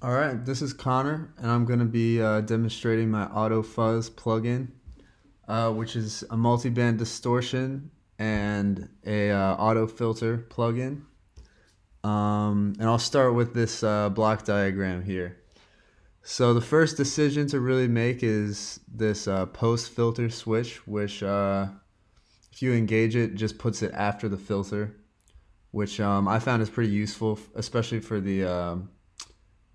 All right, this is Connor, and I'm going to be demonstrating my AutoFuzz plugin, which is a multiband distortion and a AutoFilter plugin. And I'll start with this block diagram here. So the first decision to really make is this post filter switch, which if you engage it, just puts it after the filter, which I found is pretty useful, especially for the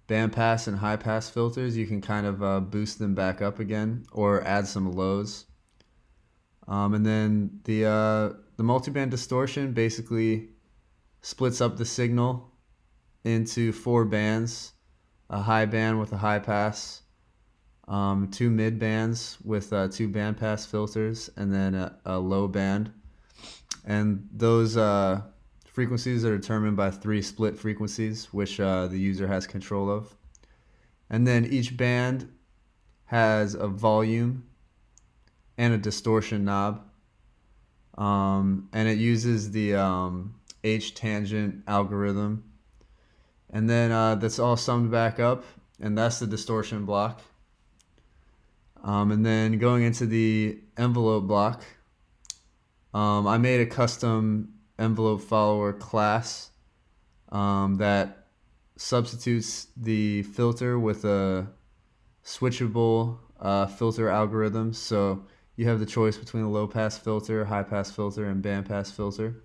bandpass and high pass filters. You can kind of boost them back up again or add some lows. And then the multiband distortion basically splits up the signal into 4 bands: a high band with a high pass, 2 mid bands with 2 bandpass filters, and then a low band. And those frequencies are determined by 3 split frequencies, which the user has control of. And then each band has a volume and a distortion knob. And it uses the H tangent algorithm. And then that's all summed back up, and that's the distortion block. And then going into the envelope block, I made a custom envelope follower class that substitutes the filter with a switchable filter algorithm. So you have the choice between a low pass filter, high pass filter, and band pass filter.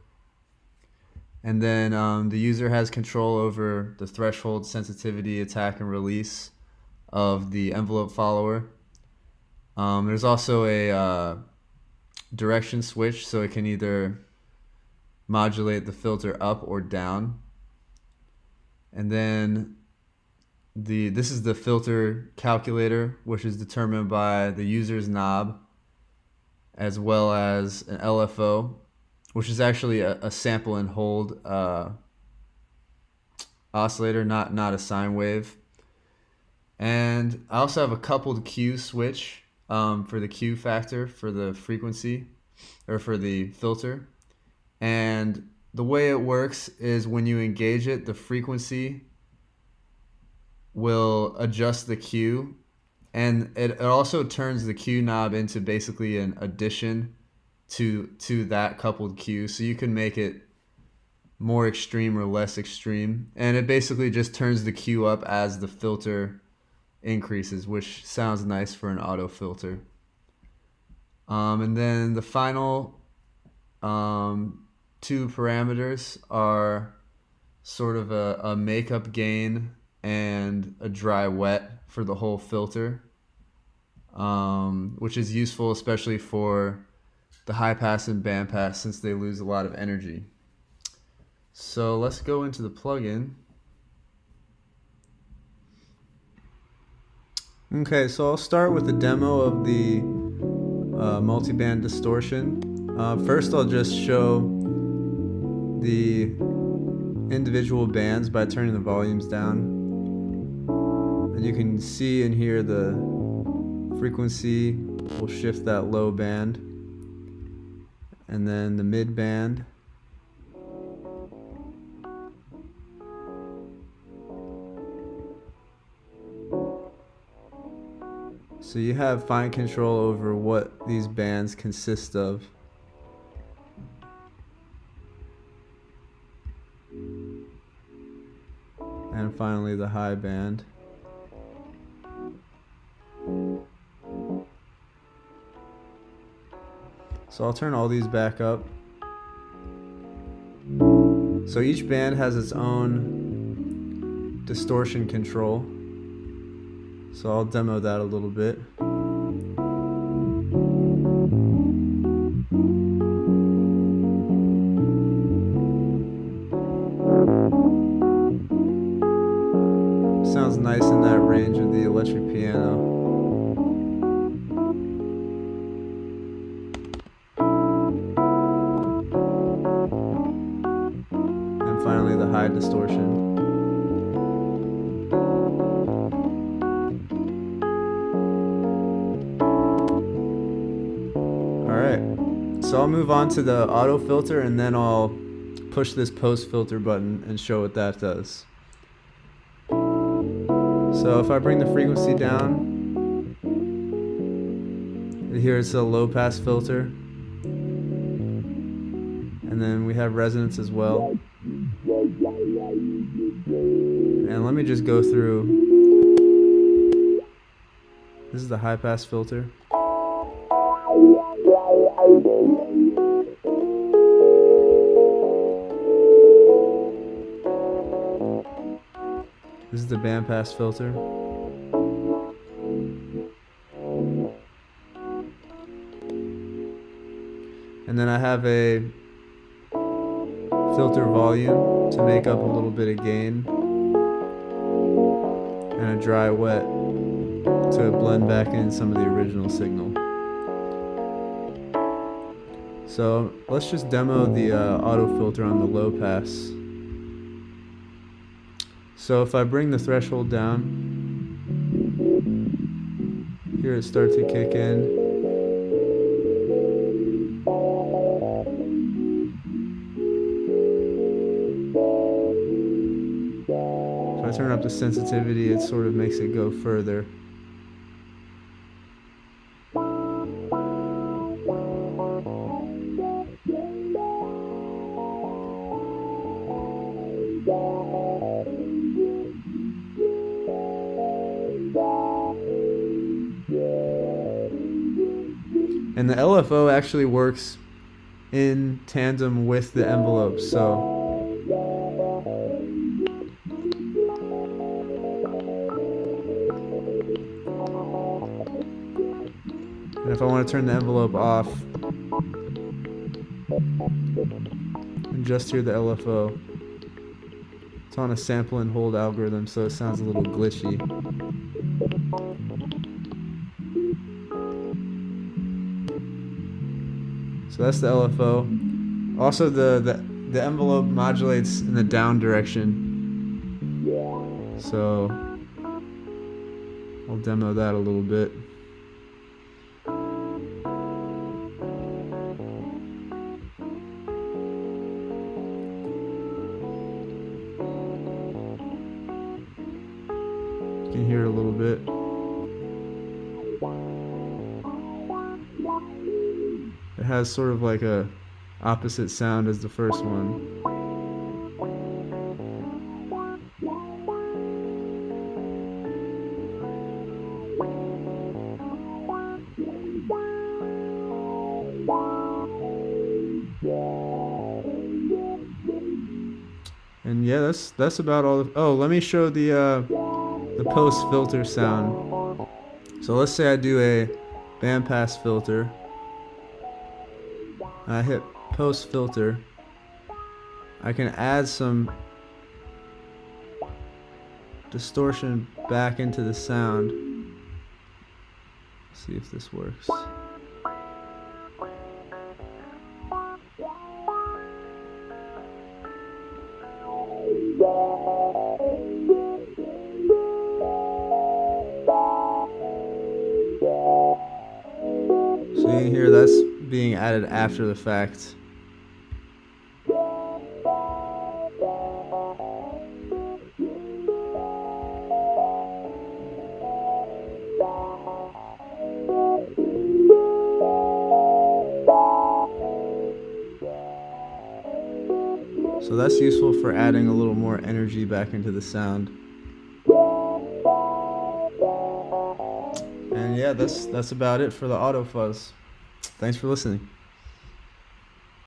And then the user has control over the threshold, sensitivity, attack, and release of the envelope follower. There's also a direction switch, so it can either modulate the filter up or down. And then this is the filter calculator, which is determined by the user's knob as well as an LFO, which is actually a sample and hold oscillator, not a sine wave. And I also have a coupled Q switch for the Q factor for the frequency, or for the filter. And the way it works is when you engage it, the frequency will adjust the Q, and it also turns the Q knob into basically an addition to that coupled Q, so you can make it more extreme or less extreme, and it basically just turns the Q up as the filter increases, which sounds nice for an auto filter. And then the final 2 parameters are sort of a makeup gain and a dry wet for the whole filter, which is useful especially for the high pass and band pass, since they lose a lot of energy. So let's go into the plugin. Okay, so I'll start with a demo of the multiband distortion. First I'll just show the individual bands by turning the volumes down. And you can see and hear the frequency will shift that low band. And then the mid band. So you have fine control over what these bands consist of. And finally the high band. So I'll turn all these back up. So each band has its own distortion control. So I'll demo that a little bit. Sounds nice in that range of the electric piano. And finally the high distortion. Alright, so I'll move on to the auto filter, and then I'll push this post filter button and show what that does. So if I bring the frequency down, here it's a low pass filter, and then we have resonance as well. And let me just go through. This is the high pass filter. This is the band pass filter. And then I have a filter volume to make up a little bit of gain, and a dry wet to blend back in some of the original signal. So let's just demo the AutoFilter on the low pass. So if I bring the threshold down, here it starts to kick in. If I turn up the sensitivity, it sort of makes it go further. And the LFO actually works in tandem with the envelope, so and if I want to turn the envelope off and just hear the LFO, it's on a sample and hold algorithm, so it sounds a little glitchy. So that's the LFO. Also the envelope modulates in the down direction. So I'll demo that a little bit. You can hear it a little bit. It has sort of like a opposite sound as the first one. And yeah, that's about all. Oh, let me show the post filter sound. So let's say I do a bandpass filter. I hit post filter. I can add some distortion back into the sound. See if this works. So you can hear that's being added after the fact. So that's useful for adding a little more energy back into the sound. And yeah, that's about it for the AutoFuzz. Thanks for listening.